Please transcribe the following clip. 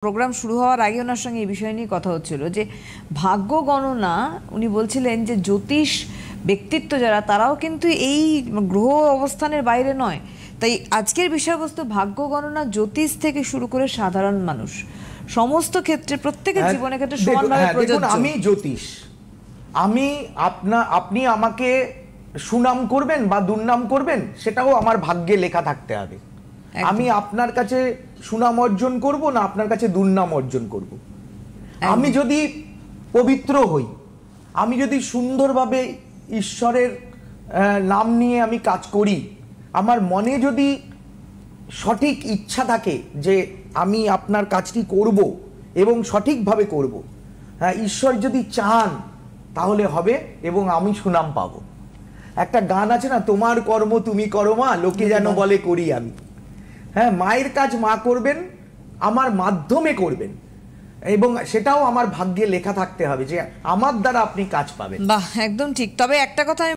Programme শুরু হওয়ার আগে ওনার সঙ্গে এই বিষয় নিয়ে কথা হচ্ছিল যে ভাগ্য গণনা উনি বলছিলেন যে জ্যোতিষ ব্যক্তিত্ব যারা তারাও কিন্তু এই গ্রহ অবস্থানের বাইরে নয়। তাই আজকের বিষয়বস্তু ভাগ্য গণনা জ্যোতিষ থেকে শুরু করে সাধারণ মানুষ সমস্ত ক্ষেত্রে প্রত্যেকের জীবনের ক্ষেত্রে সমানভাবে প্রযোজ্য। আমি জ্যোতিষ, আপনি আমাকে সুনাম করবেন বা দুর্নাম করবেন সেটাও আমার ভাগ্যে লেখা থাকতে হবে। আমি আপনার কাছে সুনাম অর্জন করব না আপনার কাছে দুর্নাম অর্জন করব। আমি যদি পবিত্র হই, আমি যদি সুন্দরভাবে ঈশ্বরের নাম নিয়ে আমি কাজ করি, আমার মনে যদি সঠিক ইচ্ছা থাকে যে আমি আপনার কাজটি করব এবং সঠিকভাবে করব, হ্যাঁ, ঈশ্বর যদি চান তাহলে হবে এবং আমি সুনাম পাবো। একটা গান আছে না, তোমার কর্ম তুমি করো মা, লোকে যেন বলে করি আমি। হ্যাঁ, মায়ের কাজ মা করবেন, আমার মাধ্যমে করবেন এবং সেটাও আমার ভাগ্যে লেখা থাকতে হবে যে আমার দ্বারা আপনি কাজ পাবেন। বাহ, একদম ঠিক। তবে একটা কথা